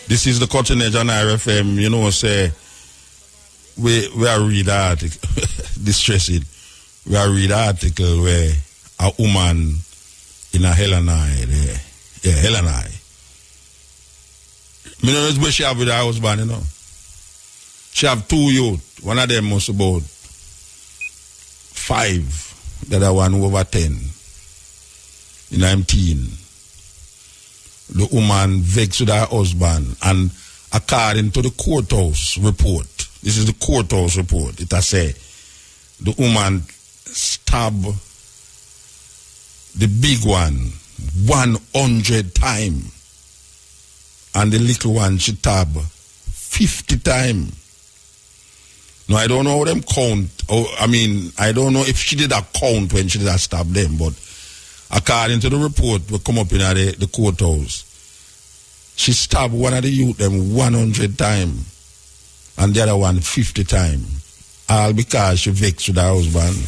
This is the Cutting Edge on RFM. You know, say, we are read article, distressing. We are read article where a woman in a Hellenai, Hellenai. You know where she have with her husband, you know. She have 2 youth. One of them was about 5. The other one over 10. You know, I'm teen. The woman vexed with her husband, and according to the courthouse report, this is the courthouse report, it has said the woman stabbed the big one 100 times, and the little one she stabbed 50 times. Now, I don't know how them count. I don't know if she did a count when she did a stab them, but according to the report we come up in the courthouse, she stabbed one of the youth them 100 times and the other one 50 times. All because she vexed with her husband.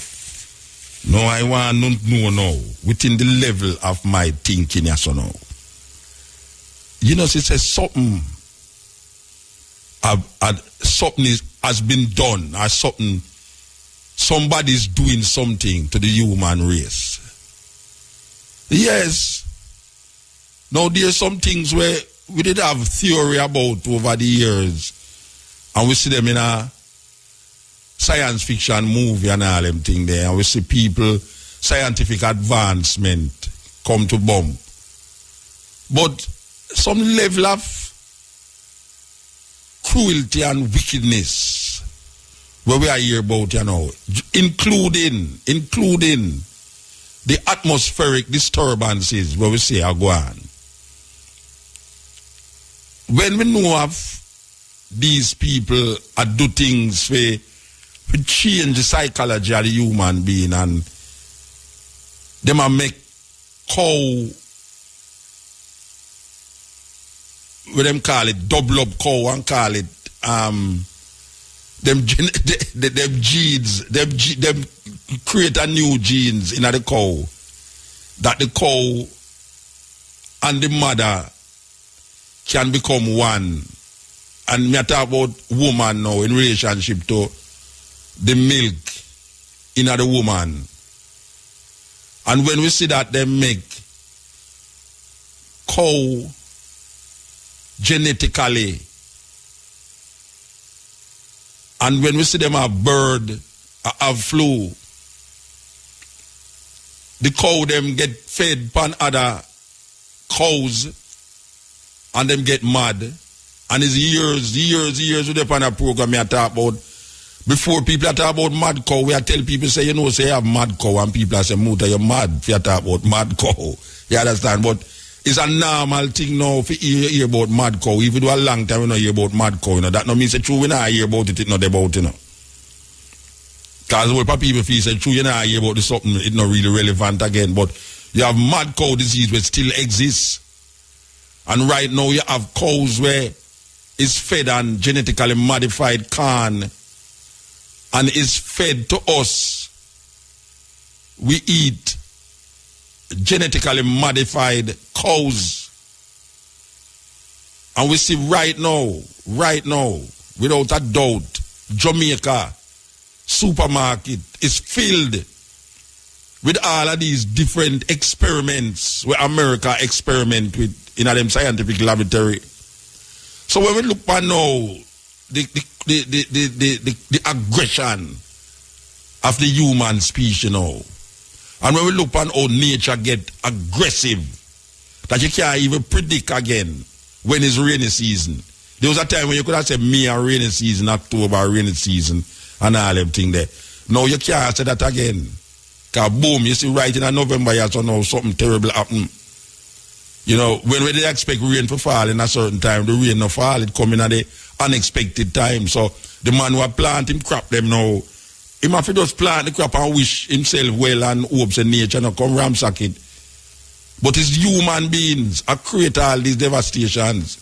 No, I want to know now, within the level of my thinking, yes or no. You know, she says something has been done, or somebody's doing something to the human race. Yes. Now there's some things where we did have theory about over the years, and we see them in a science fiction movie and all them thing there, and we see people, scientific advancement come to bump. But some level of cruelty and wickedness where we are here about, you know, including the atmospheric disturbances where we say are going. When we know of these people do things where we change the psychology of the human being, and they might make cow, what them call it, double up cow, and call it them genes, them create a new genes in the cow, that the cow and the mother can become one. And me talk about woman now in relationship to the milk in the woman. And when we see that they make cow genetically, and when we see them have bird, have flu, the cow them get fed upon other cows, and them get mad. And it's years with them on a program I talk about. Before people talk about mad cow, we tell people, say, you know, say you have mad cow, and people say, Muta, you're mad if you talk about mad cow. You understand? But it's a normal thing now if you hear about mad cow. If you do a long time, you know, hear about mad cow, you know. That no means it's true, we not hear about it, it's not about, you know. Because what people feel, say, true, you not hear about this something, it's not really relevant again. But you have mad cow disease which still exists. And right now you have cows where it's fed on genetically modified corn, and is fed to us. We eat genetically modified cows. And we see right now, without a doubt, Jamaica supermarket is filled with all of these different experiments where America experiment with in them scientific laboratory. So when we look at now the aggression of the human species now, and when we look at how nature get aggressive, that you can't even predict again when it's rainy season. There was a time when you could have said May a rainy season, October rainy season, and all them thing there. Now you can't say that again. Because boom, you see right in November, you so now something terrible happen. You know, when we expect rain to fall in a certain time, the rain no fall, it come in at the unexpected time. So the man who plant him crop them now, he must just plant the crop and wish himself well and hopes in nature not come ramsack it. But it's human beings that create all these devastations.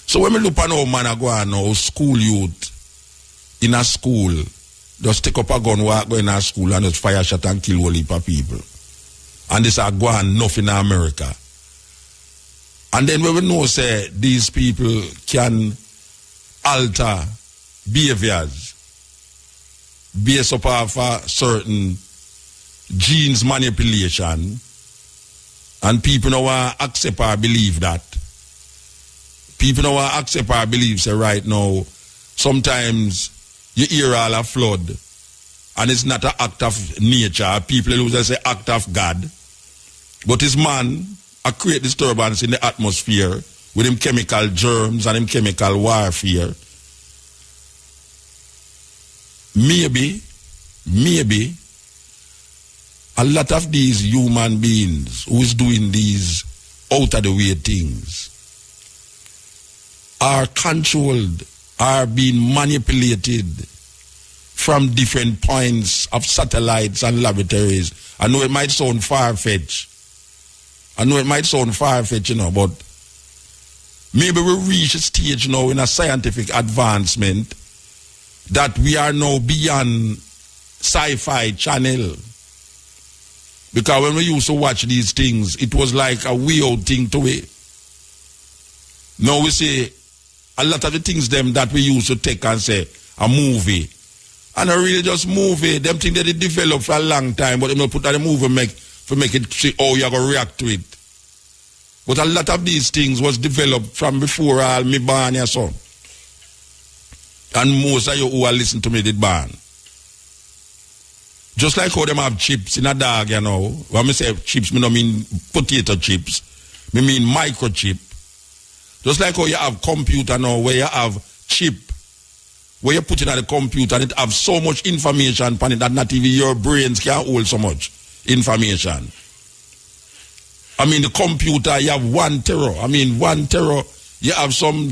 So when we look at how man go on now, school youth in a school, just take up a gun, walk go in a school and just fire shot and kill whole heap of people. And this are going enough in America. And then when we know, say, these people can alter behaviors based upon certain genes manipulation, and people don't want to accept or believe that. People don't want to accept or believe, say, right now, sometimes you hear all a flood, and it's not an act of nature. People lose say act of God. But it's man create disturbance in the atmosphere with them chemical germs and them chemical warfare. Maybe a lot of these human beings who is doing these out of the way things are controlled, are being manipulated from different points of satellites and laboratories. I know it might sound far-fetched. But maybe we reach a stage now in a scientific advancement that we are now beyond sci-fi channel. Because when we used to watch these things, it was like a weird thing to it. Now we say a lot of the things them that we used to take and say a movie. And a really just movie, them things that they develop for a long time, but they don't put that in the movie make it see how you're going to react to it. But a lot of these things was developed from before all me born your son. And most of you who are listening to me did born. Just like how them have chips in a dog, you know. When I say chips, I don't mean potato chips. I mean microchip. Just like how you have computer now, where you have chip, where you put it on the computer and it have so much information on it that not even your brains can hold so much information. I mean, the computer, you have 1 tera. I mean, 1 tera, you have some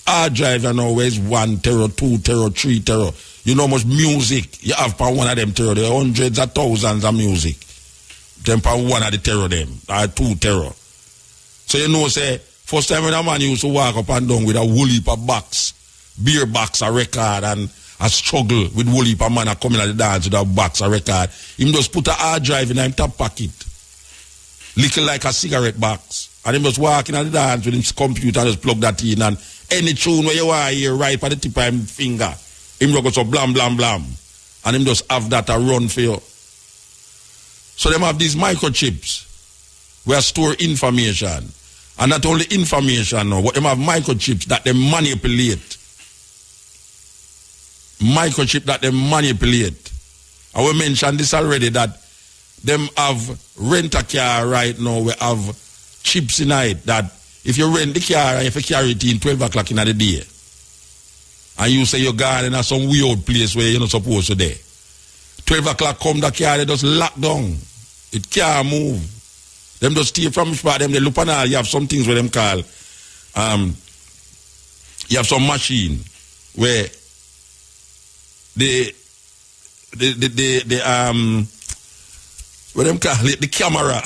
hard drive, you know, where it's 1 tera, 2 tera, 3 tera. You know how much music you have per one of them tera. There are hundreds of thousands of music. Then per one of the tera them, or 2 tera. So you know, say, first time when a man used to walk up and down with a whole heap of box, beer box, a record, and a struggle with whole heap of man a coming at the dance with a box, a record. Him just put a hard drive in him top pocket. Little like a cigarette box. And him just walking at the dance with his computer and just plug that in. And any tune where you want to hear right by the tip of him finger, him just go so blam, blam, blam. And him just have that a run for you. So them have these microchips where store information. And not only information now, but them have microchips that they manipulate. Microchip that they manipulate. And we mentioned this already, that them have rent a car right now. We have chips in it that if you rent the car and if you carry it in 12 o'clock in the day, and you say you're gone in some weird place where you're not supposed to be, 12 o'clock come the car, they just lock down. It can't move. Them just steal from which part them, they look on all. You have some things where them call, you have some machine where what them call it, the camera.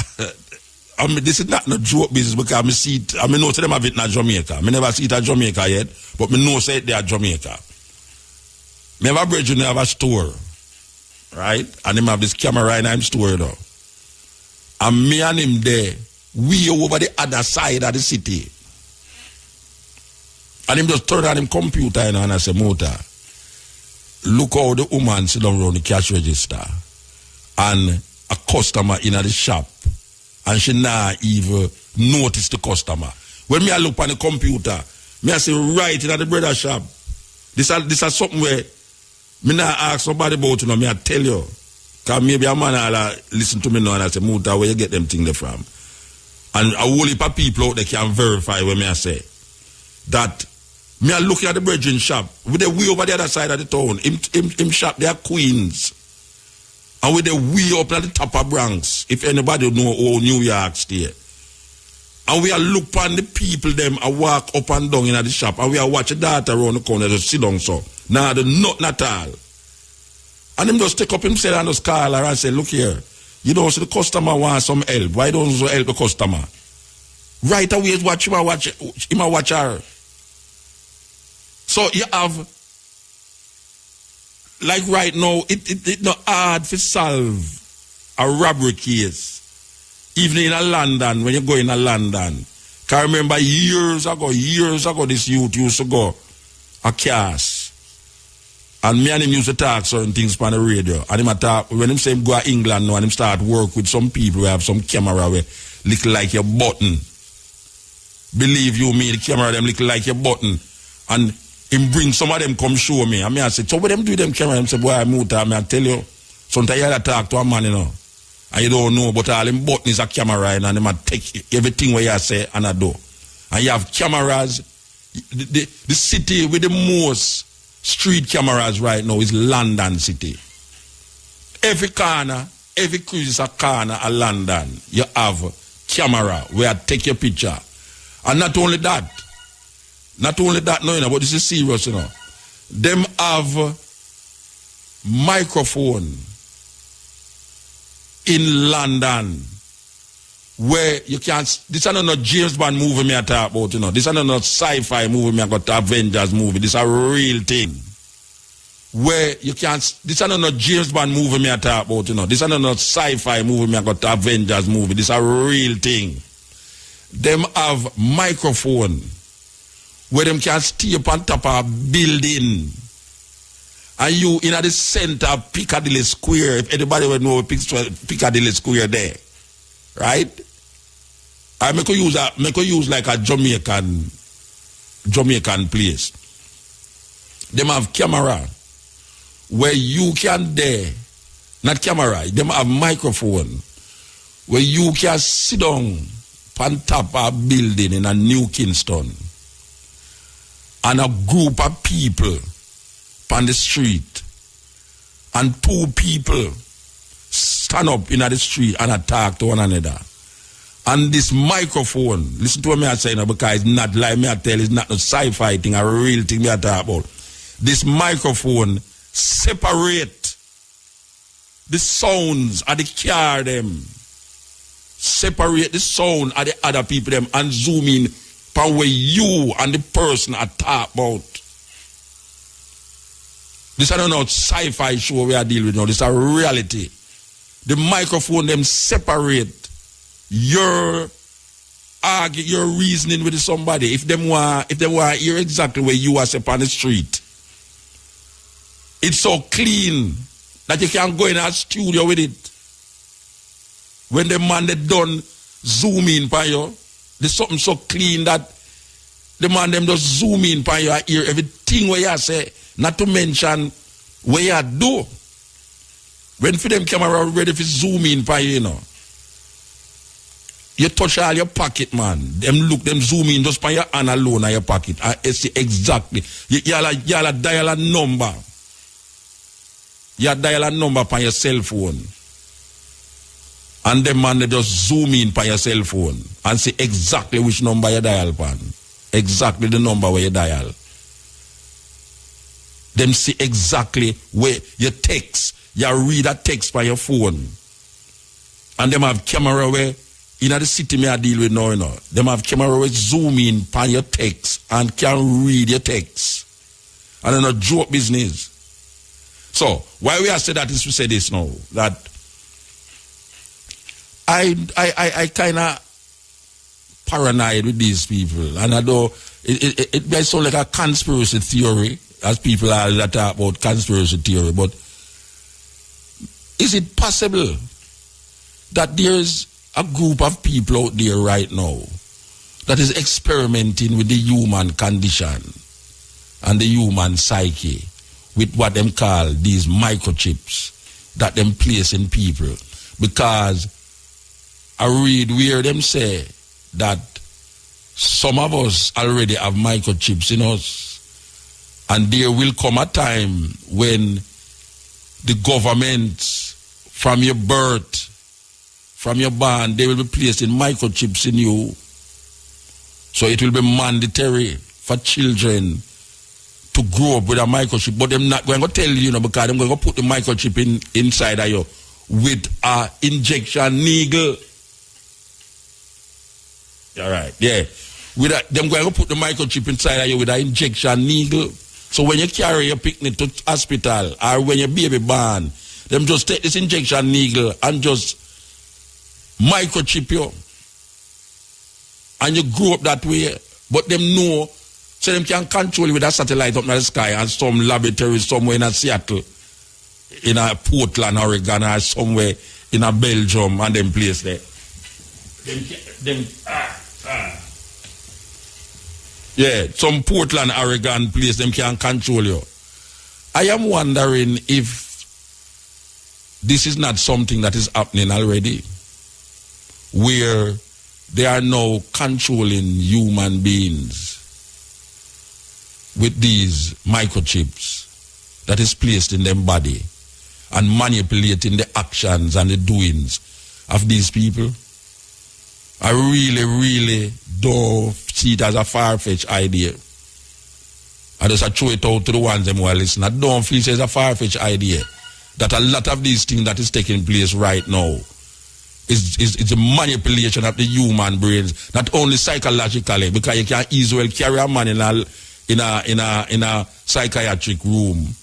I mean, this is not no joke business because I see it. I mean, know to them have it in Jamaica. I never see it at Jamaica yet, but I know say it there at Jamaica. I have a bridge and have a store, right? And them have this camera in him store though. And me and him there, we over the other side of the city. And him just turn on him computer and I say, Mota, look how the woman sit down around the cash register and a customer in the shop and she not even notice the customer. When me I look on the computer, me I say right in the bread shop. This is something where me not ask somebody about it, me I tell you. Because maybe a man will listen to me now and I say, Muta, where you get them things there from? And a whole heap of people out there can verify what me I say. That me I looking at the brethren shop with the way over the other side of the town. Him shop, they are Queens. And with the way up at the top of Bronx, if anybody know how New York stay. And we are look on the people them and walk up and down in the shop and we are watch the data around the corner just sit down so. Now the nothing at all. And him just take up himself and just call her and say, look here, you know, so the customer wants some help. Why don't you help the customer? Right away watch him watch her. So you have, like right now, it not hard to solve a robbery case. Even in a London, when you go in a London, Can I remember years ago, this youth used to go a cast. And me and him used to talk certain things on the radio. And him talk, when him say him go to England now and him start work with some people who have some camera where look like your button. Believe you me, the camera them look like your button. And him bring some of them come show me. And me I say, so what them do them camera? Him say, boy, I tell you. Sometimes you have to talk to a man, you know. And you don't know, but all him button is a camera, and them take everything what you say and I do. And you have cameras. The city with the most street cameras right now is London City. Every corner, every cruise is a corner of London. You have camera where I take your picture. And not only that, no, you know, but this is serious, you know. Them have microphone in London where you can't, this is not James Bond movie me I talk about, you know. This is not sci-fi movie me I got Avengers movie. This is a real thing. Where you can't, this is not James Bond movie me I talk about, you know. This is not sci-fi movie me I got Avengers movie. This is a real thing. Them have microphone where them can stay up on top of a building. And you in at the center of Piccadilly Square, if anybody would know Piccadilly Square there. Right? I make use like a Jamaican place. Them have camera where you can there, not camera, them have microphone where you can sit down on top of a building in a New Kingston and a group of people on the street and two people stand up in the street and talk to one another. And this microphone, listen to what me I say now, because it's not like me I tell, it's not a sci-fi thing, a real thing me I talk about. This microphone separate the sounds of the car them. Separate the sound of the other people them and zoom in from where you and the person are talk about. This is not a sci-fi show we are dealing with now. This is a reality. The microphone them separate your reasoning with somebody. If them want hear exactly where you are on the street. It's so clean that you can go in a studio with it. When the man they done zoom in by you, there's something so clean that the man them just zoom in by you, hear everything where you say, not to mention where you do. When for them camera ready for zoom in by you, you know. You touch all your pocket, man. Them zoom in just by your hand alone in your pocket. I see exactly. You dial a number. You dial a number on your cell phone. And them man they just zoom in on your cell phone and see exactly which number you dial upon. Exactly the number where you dial. Them see exactly where you text. You read a text by your phone. And them have camera where in the city me I deal with now, you know. Them have camera where zoom in on your text and can read your text. And then a joke business. So why we have said that is to say this now, that I kind of paranoid with these people, and I know it may sound like a conspiracy theory, as people are that talk about conspiracy theory, but is it possible that there's a group of people out there right now that is experimenting with the human condition and the human psyche with what them call these microchips that them place in people? Because I read where them say that some of us already have microchips in us, and there will come a time when the government from your birth, from your born, they will be placing microchips in you. So it will be mandatory for children to grow up with a microchip, but they're not going to tell you, because they're going to put the microchip inside of you with a injection needle. All right, yeah. Them going to put the microchip inside of you with an injection needle. So when you carry your picnic to hospital or when your baby born, them just take this injection needle and just microchip you. And you grow up that way. But them know, so them can control you with a satellite up in the sky and some laboratory somewhere in Seattle, in a Portland, Oregon, or somewhere in a Belgium, and them place there. Yeah, some Portland, Oregon place, them can control you. I am wondering if this is not something that is happening already, where they are now controlling human beings with these microchips that is placed in their body and manipulating the actions and the doings of these people. I really don't see it as a far-fetched idea. I just throw it out to the ones them who are listening. I don't feel it's a far-fetched idea that a lot of these things that is taking place right now is a manipulation of the human brains, not only psychologically, because you can easily carry a man in a psychiatric room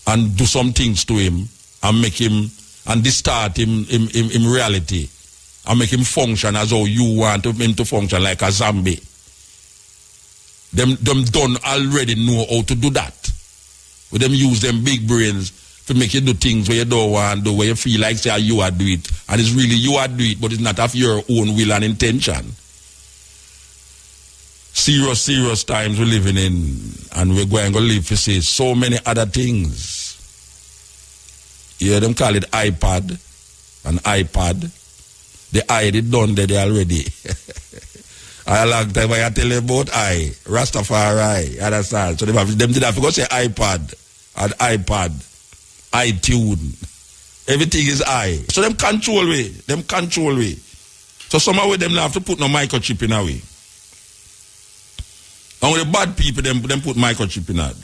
and do some things to him and make him and distort him in reality and make him function as how you want him to function, like a zombie. Them don't already know how to do that. But them use them big brains to make you do things where you don't want to do, where you feel like say you are do it. And it's really you are do it, but it's not of your own will and intention. Serious times we're living in, and we're going to live to see so many other things. You hear them call it iPad, an iPad. The I did done there already. I long time I tell you about Rastafari, understand? So them did have to go say iPad, and iPad, iTunes. Everything is I. So them control way. So somehow them have to put no microchip in a way. And with the bad people, them put microchip in it.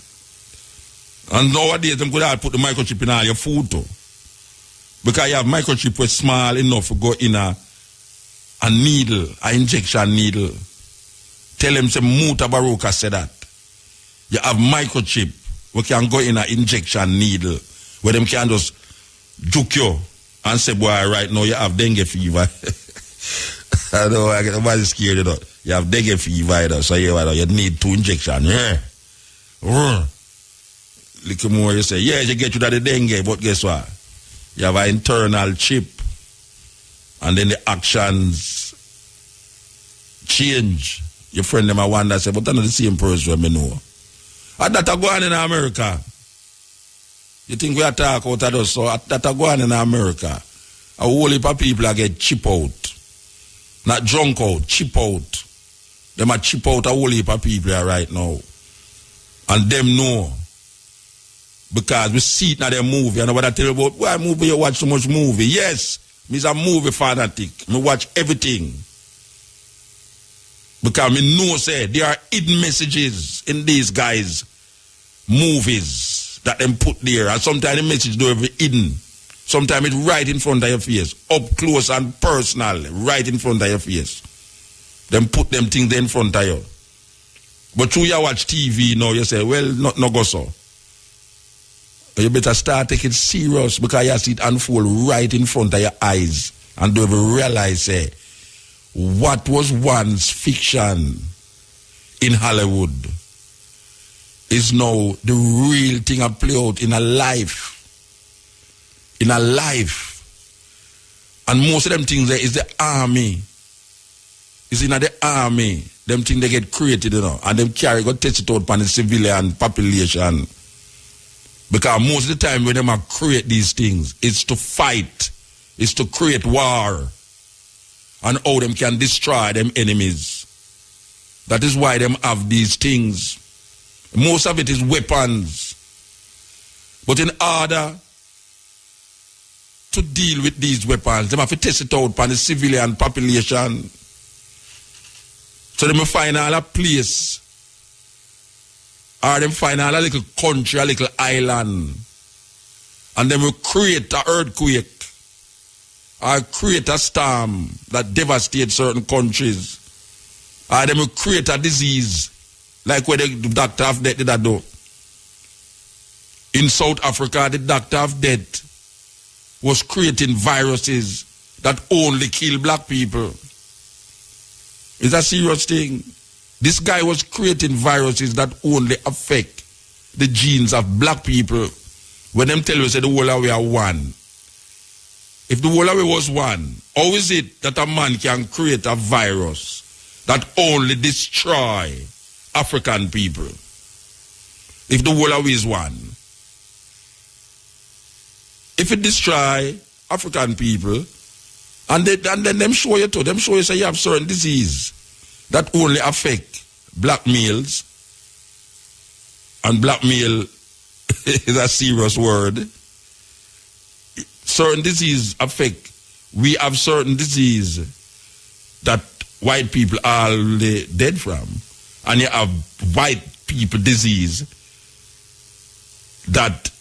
And nowadays, them could have put the microchip in all your food too. Because you have microchip was small enough to go in a needle, an injection needle. Tell them, say, MUTABARUKA said that. You have microchip, we can go in an injection needle, where them can just juke you and say, boy, right now you have dengue fever. I know, nobody's scared, you know. You have dengue fever, so you need 2 injections. Yeah. Little more, you say, yeah, you get you that the dengue, but guess what? You have an internal chip, and then the actions change. Your friend them I wonder, say, but I'm not the same person we know. And that go on in America. You think we are talking about us, so that go on in America. A whole heap of people get chip out. Not drunk out, chip out. Them are chip out a whole heap of people right now. And them know. Because we see it in their movie. And what I tell you about, why movie you watch so much movie? Yes, me's a movie fanatic. Me watch everything. Because me know, say, there are hidden messages in these guys' movies that them put there. And sometimes the message don't be hidden. Sometimes it's right in front of your face. Up close and personal, right in front of your face. Them put them things there in front of you. But through you watch TV now, you say, well, no go so. You better start taking it serious because you see it unfold right in front of your eyes and don't even realize what was once fiction in Hollywood is now the real thing I play out in a life. In a life. And most of them things there is the army. It's in the army. Them things they get created, you know, and them carry go test it out upon the civilian population. Because most of the time when them create these things, it's to fight, it's to create war, and how them can destroy them enemies. That is why them have these things. Most of it is weapons. But in order to deal with these weapons, them have to test it out upon the civilian population. So them find all a place, or them find all a little country, a little island, and then will create an earthquake or create a storm that devastates certain countries, or them will create a disease like where the doctor of death did that do. In South Africa, the doctor of death was creating viruses that only kill black people. It's a serious thing. This guy was creating viruses that only affect the genes of black people. When them tell you, say the whole of we are one. If the whole of we was one, how is it that a man can create a virus that only destroy African people? If the whole of we is one. If it destroy African people, and then them show you too, them show you say you have certain disease that only affect black males, and black male is a serious word. Certain disease affect, we have certain disease that white people are already dead from, and you have white people disease that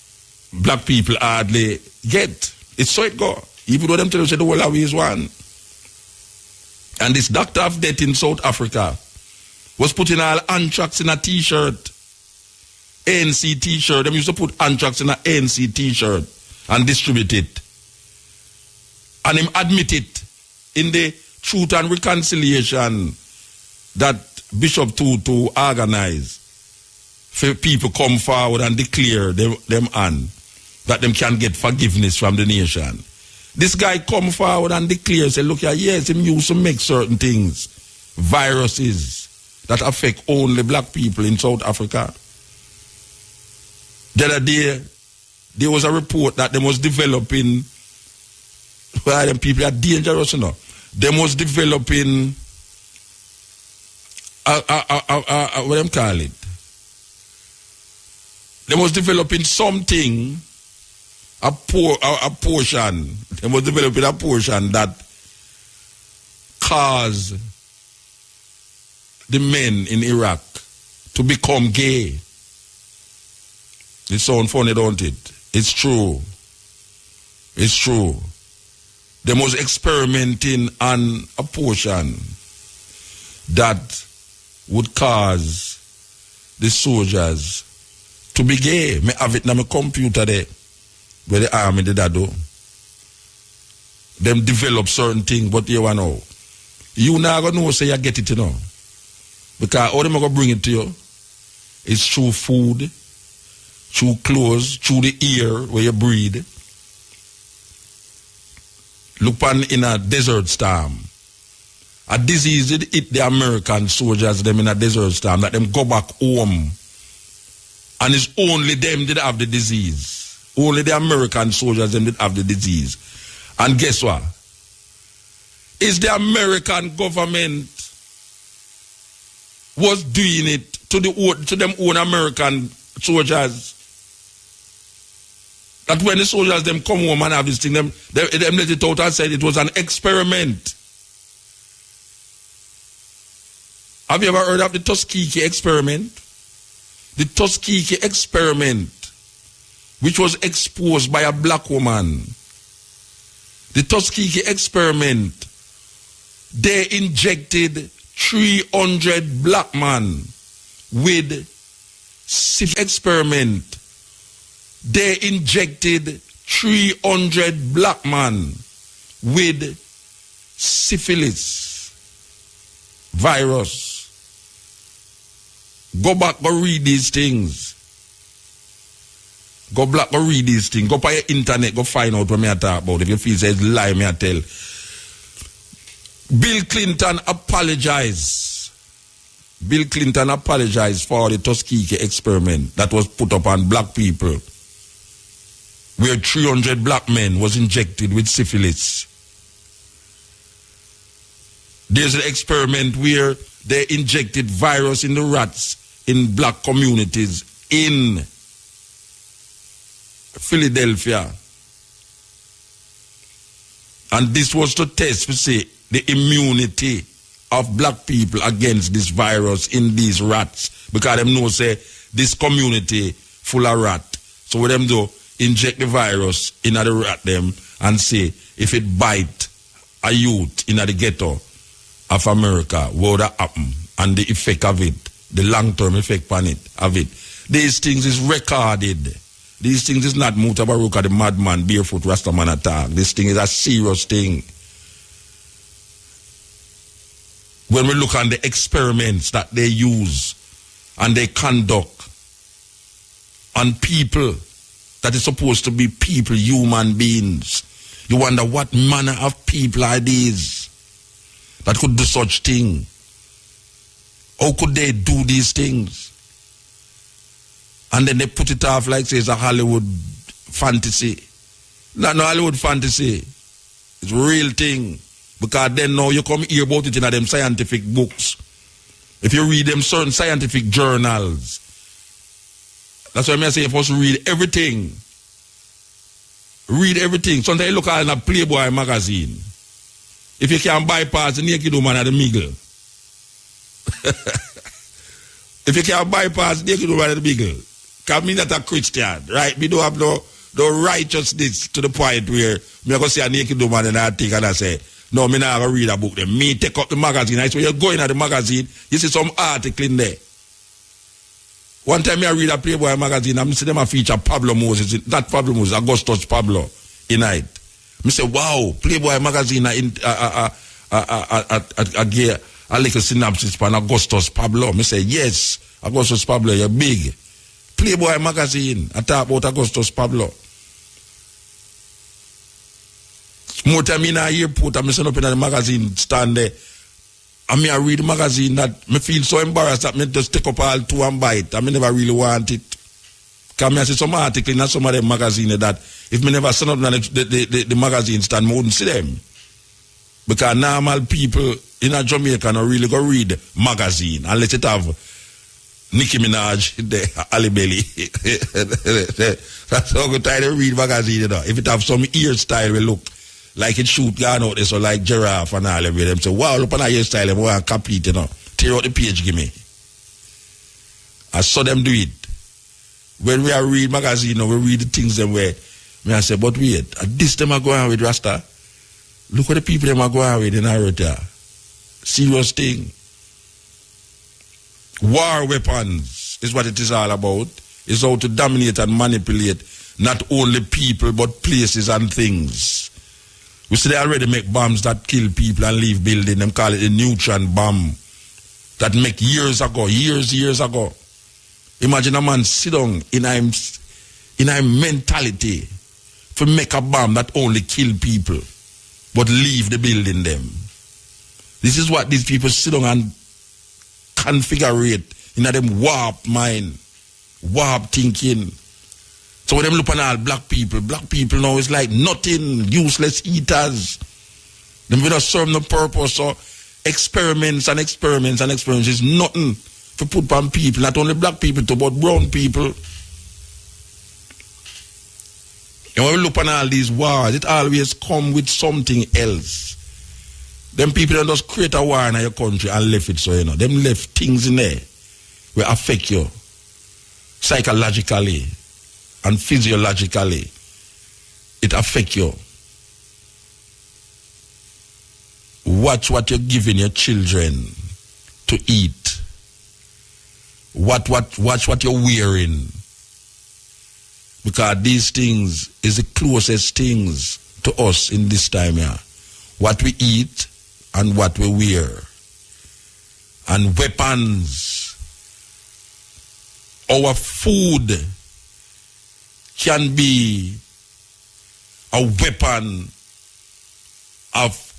black people hardly get. It's so it go. Even though them tell you say the whole of we is one. And this doctor of death in South Africa was putting all anthrax in a t-shirt. ANC t-shirt. Them used to put anthrax in an ANC t-shirt and distribute it. And him admit it in the Truth and Reconciliation that Bishop Tutu organize for people come forward and declare them on that them can get forgiveness from the nation. This guy come forward and declare, say, look here, yes, him used to make certain things, viruses that affect only black people in South Africa. The other day, there was a report that them was developing, well, them people are dangerous, you know. Them was developing, what them call it? Them was developing something, a portion. They was developing a portion that caused the men in Iraq to become gay. It sounds funny, don't it? It's true. It's true. They was experimenting on a portion that would cause the soldiers to be gay. I have it on my computer there. Where the army did that do. Them develop certain things, but you want to know. You now gonna know, say you get it, you know. Because all them are gonna bring it to you is through food, through clothes, through the air where you breathe. Look on in a desert storm. A disease did hit the American soldiers them in a desert storm, that them go back home. And it's only them that have the disease. Only the American soldiers them that have the disease. And guess what? Is the American government was doing it to them own American soldiers. That when the soldiers them come home and have this thing, them let it out and said it was an experiment. Have you ever heard of the Tuskegee experiment? The Tuskegee experiment, which was exposed by a black woman. The Tuskegee experiment, they injected 300 black men with syphilis. Experiment, they injected 300 black men with syphilis virus. Go back, go read these things. Go back, go read these things. Go by your internet, go find out what me I talk about. If you feel it's lie, me I tell. Bill Clinton apologized. Bill Clinton apologized for the Tuskegee experiment that was put up on black people, where 300 black men was injected with syphilis. There's an experiment where they injected virus in the rats in black communities in Philadelphia. And this was to test, we say, the immunity of black people against this virus in these rats. Because them know, say, this community full of rat. So what them do, inject the virus in the rat them and say, if it bite a youth in the ghetto of America, what would happen? And the effect of it, the long-term effect on it, of it. These things is recorded. These things is not MUTABARUKA, the madman, barefoot, Rastaman attack. This thing is a serious thing. when we look on the experiments that they use and they conduct on people that is supposed to be people, human beings, you wonder what manner of people are these that could do such thing? How could they do these things? And then they put it off like say it's a Hollywood fantasy. Not no Hollywood fantasy. It's a real thing. Because then now you come hear about it in them scientific books. If you read them certain scientific journals, that's why I say you're supposed to read everything. Read everything. Sometimes you look at it in a Playboy magazine. If you can bypass the naked woman at the middle. If you can bypass the naked woman at the middle. Because me not a Christian, right? Me don't have no righteousness to the point where me go see a naked woman and I think and I say, no, me not read a book. Then me take up the magazine. I say, when you're going at the magazine, you see some article in there. One time I read a Playboy magazine, I see them a feature Pablo Moses, not Pablo Moses, Augustus Pablo in it. I say, wow, Playboy magazine a little synopsis for Augustus Pablo. I say, yes, Augustus Pablo, you're big. Playboy magazine, I talk about Augustus Pablo. More time in a airport, I'm sitting up in the magazine stand there. I read the magazine that me feel so embarrassed that me just take up all two and bite. I never really want it. Because I see some article in some of them magazines that if me never send up the magazine stand, I wouldn't see them. Because normal people in a Jamaica don't really go read magazine unless it have Nicki Minaj, the Ali Belly. That's how I try to read magazine, you know. If it have some hairstyle, we look like it shoot gone out there, so like giraffe and all of them say, wow, look on a hairstyle, I want to complete, you know. Tear out the page, give me. I saw them do it. When we are read magazine, you know, we read the things them where I say, but wait, at this time I go on with Rasta. Look what the people them are going with in Arota. Serious thing. War weapons is what it is all about. It's how to dominate and manipulate not only people but places and things. We see they already make bombs that kill people and leave buildings. Them call it a neutron bomb. That make years ago. Imagine a man sit down in a mentality to make a bomb that only kill people but leave the building them. This is what these people sit down and configure in them warp mind, warp thinking. So when them look on all black people now is like nothing, useless eaters. Them will not serve no purpose. So experiments is nothing to put on people, not only black people, but brown people. And when we look on all these wars, it always come with something else. Them people don't just create a war in your country and left it so, you know. Them left things in there will affect you psychologically and physiologically. It affects you. Watch what you're giving your children to eat. Watch what you're wearing. Because these things is the closest things to us in this time here. What we eat and what we wear. And weapons. Our food can be a weapon of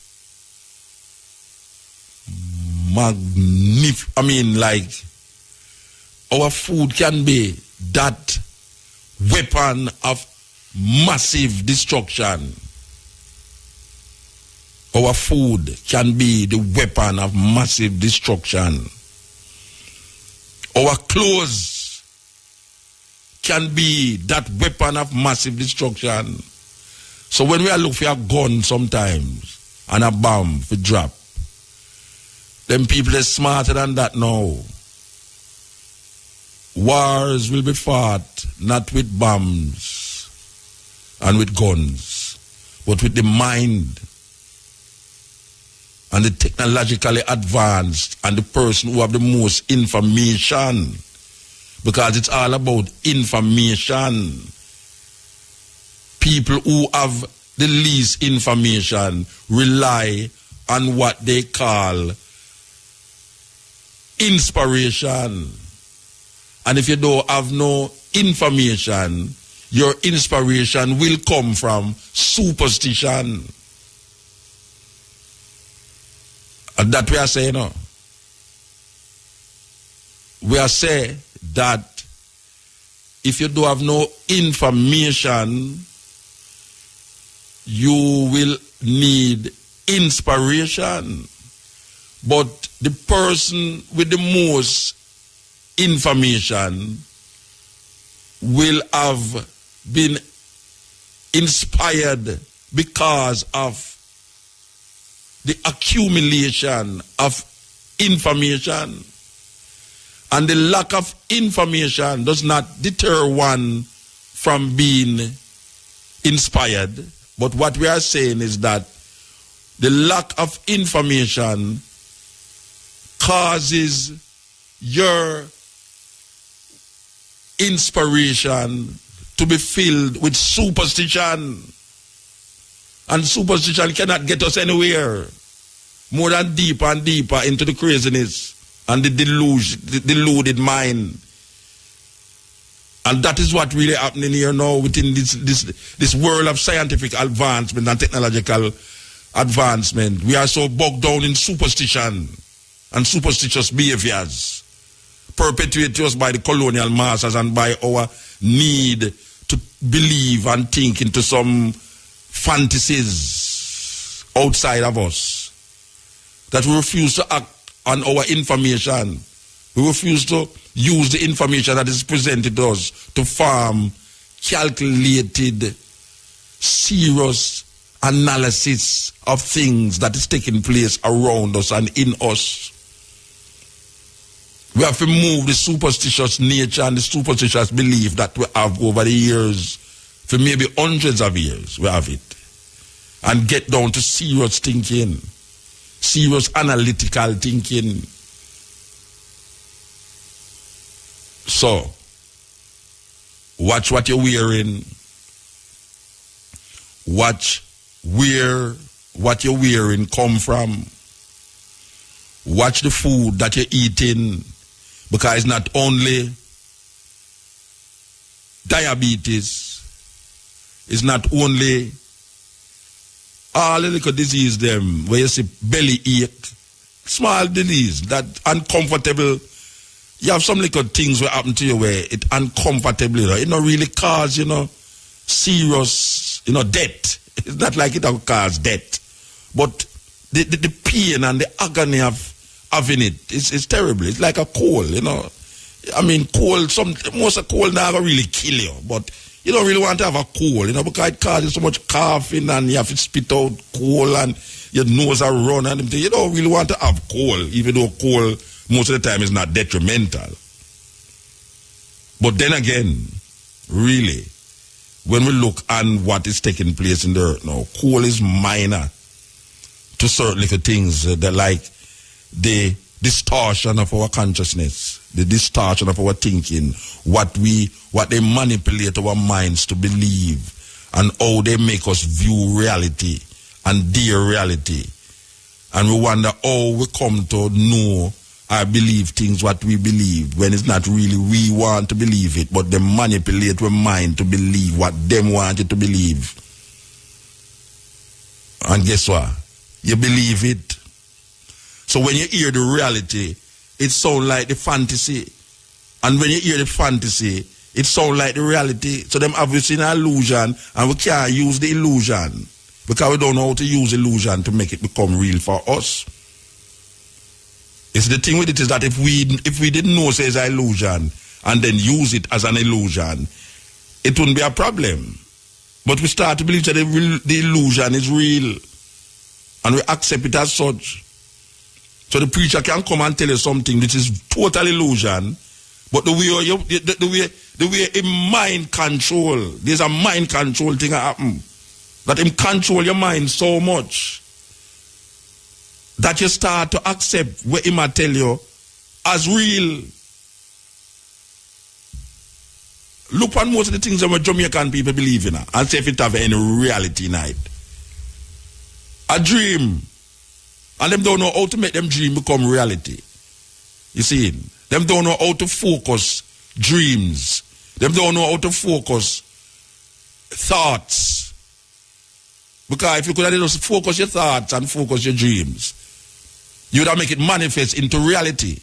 our food can be that weapon of massive destruction. Our food can be the weapon of massive destruction. Our clothes can be that weapon of massive destruction. So when we are looking for a gun sometimes and a bomb for drop, them people are smarter than that now. Wars will be fought not with bombs and with guns, but with the mind and the technologically advanced and the person who have the most information. Because it's all about information. People who have the least information rely on what they call inspiration. And if you don't have no information, your inspiration will come from superstition. And that we are saying, no. We are saying that if you don't have no information, you will need inspiration. But the person with the most information will have been inspired because of the accumulation of information. And the lack of information does not deter one from being inspired. But what we are saying is that the lack of information causes your inspiration to be filled with superstition. And superstition cannot get us anywhere more than deeper and deeper into the craziness and the deluded mind. And that is what really happening here now within this world of scientific advancement and technological advancement. We are so bogged down in superstition and superstitious behaviors perpetuated to us by the colonial masters and by our need to believe and think into some fantasies outside of us, that we refuse to act on our information. We refuse to use the information that is presented to us to form calculated, serious analysis of things that is taking place around us and in us. We have to move the superstitious nature and the superstitious belief that we have over the years, for maybe hundreds of years, we have it, and get down to serious thinking, serious analytical thinking. So, watch what you're wearing. Watch where what you're wearing come from. Watch the food that you're eating, because it's not only diabetes, it's not only all the little disease them where you see belly ache, small disease, that uncomfortable. You have some little things will happen to you where it uncomfortable, it don't really cause, serious, death. It's not like it will cause death. But the pain and the agony of having it is terrible. It's like a cold, I mean, cold, most of cold never really kill you, but you don't really want to have a cold, because it causes so much coughing and you have to spit out cold and your nose are run and everything. You don't really want to have cold, even though cold most of the time is not detrimental. But then again, really, when we look on what is taking place in the earth now, coal is minor to certain little things that like the distortion of our consciousness, the distortion of our thinking, what they manipulate our minds to believe, and how they make us view reality and their reality. And we wonder how we come to know or believe things what we believe when it's not really we want to believe it, but they manipulate our mind to believe what them want you to believe. And guess what? You believe it. So when you hear the reality, it sounds like the fantasy. And when you hear the fantasy, it sounds like the reality. So them obviously an illusion, and we can't use the illusion because we don't know how to use illusion to make it become real for us. It's the thing with it is that if we didn't know it's an illusion and then use it as an illusion, it wouldn't be a problem. But we start to believe that the illusion is real, and we accept it as such. So the preacher can come and tell you something which is total illusion, but the way in mind control, there's a mind control thing that happen, that him control your mind so much that you start to accept what he might tell you as real. Look on most of the things that Jamaican people believe in and see if it have any reality in it. A dream. And them don't know how to make them dream become reality. You see, them don't know how to focus dreams. Them don't know how to focus thoughts. Because if you could have just focus your thoughts and focus your dreams, you would have make it manifest into reality.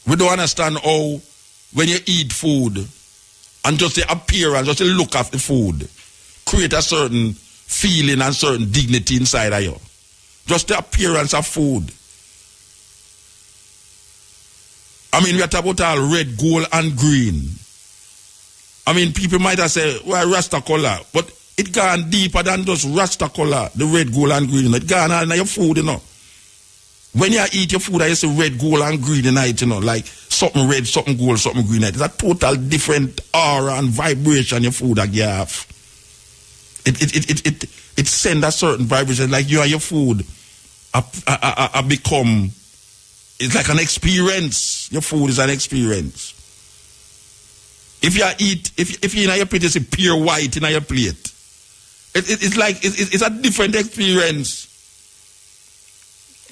We don't understand how when you eat food and just the appearance, just the look of the food, create a certain feeling and certain dignity inside of you. Just the appearance of food. I mean, we are talking about all red, gold, and green. I mean, people might have said, well, Rasta color, but it gone deeper than just Rasta color, the red, gold, and green. It gone all in your food, you know. When you eat your food, I see red, gold, and green in it, you know, like something red, something gold, something green. It's a total different aura and vibration your food that you have. It sends a certain vibration, like you and your food become, it's like an experience. Your food is an experience. If you eat, if you in your plate, you see pure white in your plate. It's like, it's a different experience.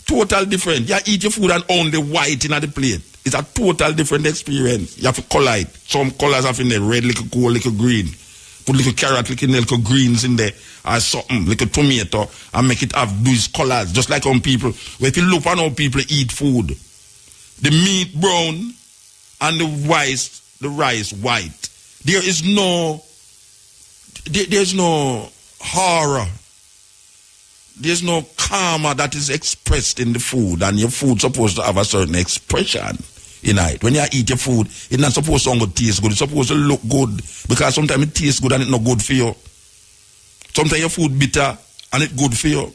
Total different. You eat your food and only white in the plate. It's a total different experience. You have to color it. Some colors have in there, red, little gold, little green. Put little carrot, little greens in there, or something, little tomato, and make it have these colors. Just like on people, where if you look on how people eat food, the meat brown and the rice white. There's no horror. There's no karma that is expressed in the food, and your food supposed to have a certain expression in it. When you eat your food, it's not supposed to taste good. It's supposed to look good, because sometimes it tastes good and it's not good for you. Sometimes your food bitter and it's good for you.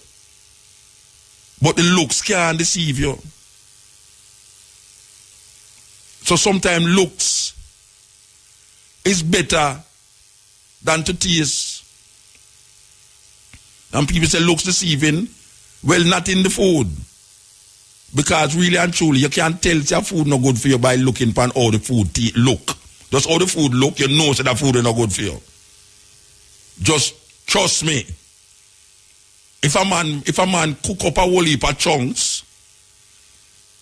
But the looks can deceive you. So sometimes looks is better than to taste. And people say looks deceiving. Well, not in the food. Because really and truly, you can't tell your food not good for you by looking upon how the food look. Just how the food look, you know that food is not good for you. Just trust me. If a man cook up a whole heap of chunks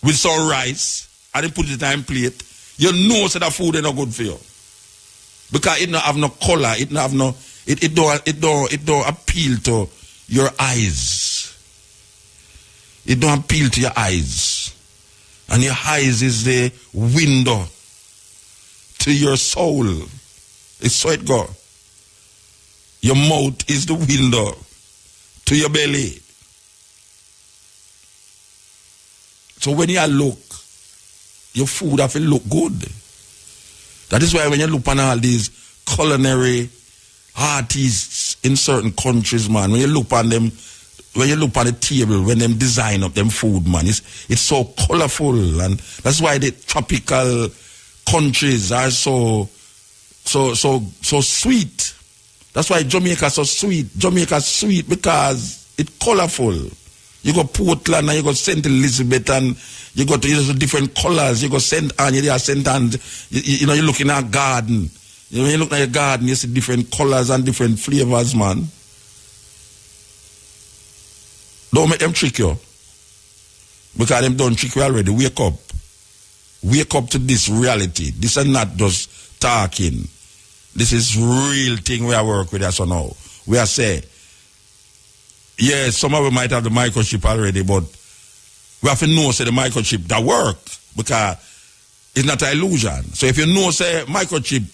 with some rice and he put it in a plate, you know that food is not good for you. Because it don't have no color, it don't appeal to your eyes. It don't appeal to your eyes. And your eyes is the window to your soul. It's so it go. Your mouth is the window to your belly. So when you look, your food have to look good. That is why when you look on all these culinary artists in certain countries, man, when you look on them, when you look on the table, when them design up them food, man, it's so colorful, and that's why the tropical countries are so sweet. That's why Jamaica so sweet. Jamaica's sweet because it's colorful. You go Portland and you go St. Elizabeth and you go to use different colors. You go St. Anne, you are St. Anne. You know, you look in a garden. You know, when you look at your garden, you see different colors and different flavors, man. Don't make them trick you. Because them don't trick you already. Wake up. Wake up to this reality. This is not just talking. This is real thing we are working with us now. We are saying, yes, some of you might have the microchip already, but we have to know, say, the microchip that work, because it's not an illusion. So if you know, say, microchip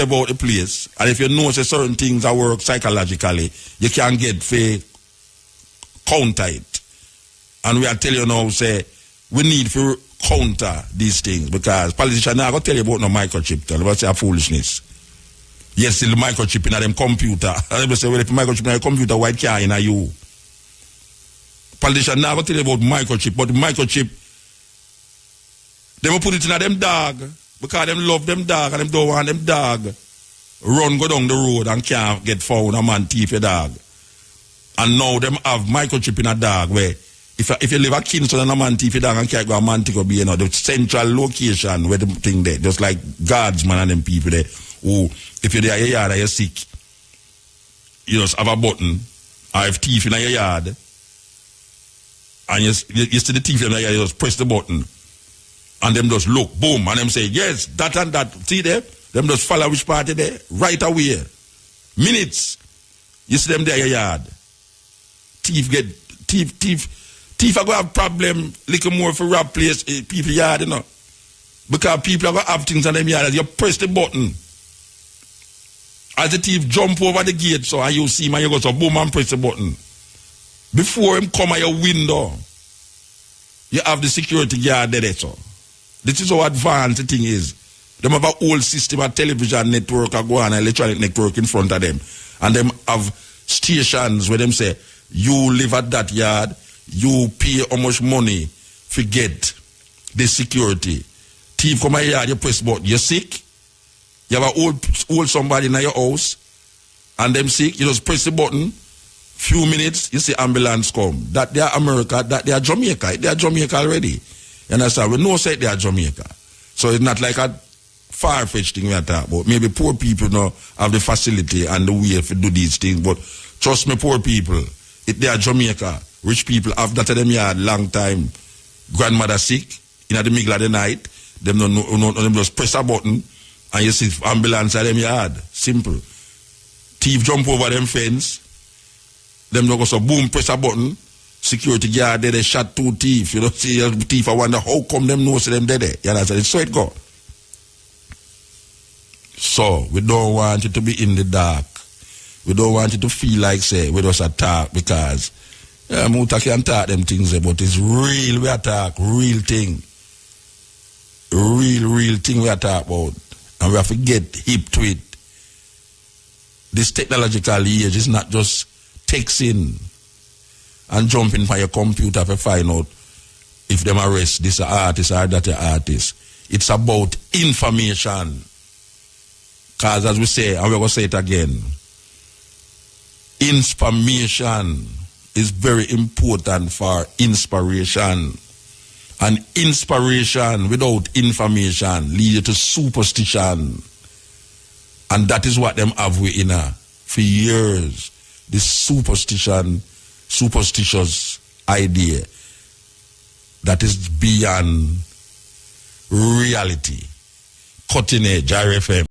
about the place, and if you know, say, certain things that work psychologically, you can get for counter it. And we are telling you now, say, we need to counter these things, because politicians now going to tell you about no microchip, tell you about say a foolishness. Yes, the microchip in them computer. And they say, well, if the microchip in your computer, why can't in you? Politicians now going to tell you about microchip, but the microchip, they will put it in them dog, because them love them dog, and them don't want them dog go down the road and can't get found, a man thief your dog. And now them have microchip in a dog where if you live at Kingston and a man thief your dog and can't go a man to go be, you know, the central location where the thing there, just like guardsmen and them people there, who, if you're there in your yard and you're sick, you just have a button, or if thief in your yard, And you see the thief, them there, you just press the button. And them just look, boom, and them say, yes, that and that. See there? Them just follow which party there, right away. Minutes. You see them there in your yard. Thief are going to have problem little more for rob place, people yard, you know. Because people are going to have things on them yard. You press the button. As the thief jump over the gate, so and you see him and you go so boom and press the button. Before him come at your window, you have the security guard there, so. This is how advanced the thing is. Them have a whole system of television network go on, electronic network in front of them. And them have stations where them say, you live at that yard, you pay how much money to get the security. Thief come at your yard, you press button, you're sick. You have a old somebody in your house, and them sick, you just press the button, few minutes, you see ambulance come. That they are America, that they are Jamaica. They are Jamaica already. You understand? We know say they are Jamaica. So it's not like a far-fetched thing we are talking about. Maybe poor people now have the facility and the way to do these things, but trust me, poor people, if they are Jamaica, rich people have that in them yard long time. Grandmother sick, in the middle of the night, them just press a button, and you see ambulance at them yard. Simple. Thief jump over them fence, them go so boom, press a button, security guard there, they shot two thief. You know, see the thief, I wonder how come them know see them there. You understand? So it go. So, we don't want it to be in the dark. We don't want it to feel like, say, we just attack because Muta can talk them things, but it's real we attack, real thing. Real thing we attack about. And we have to get hip to it. This technological age is not just texting and jumping for your computer to find out if them arrest this artist or that artist. It's about information. Because as we say, and we're going to say it again, information is very important for inspiration. And inspiration without information leads to superstition. And that is what them have within for years. This superstitious idea that is beyond reality. Cutting edge, RFM.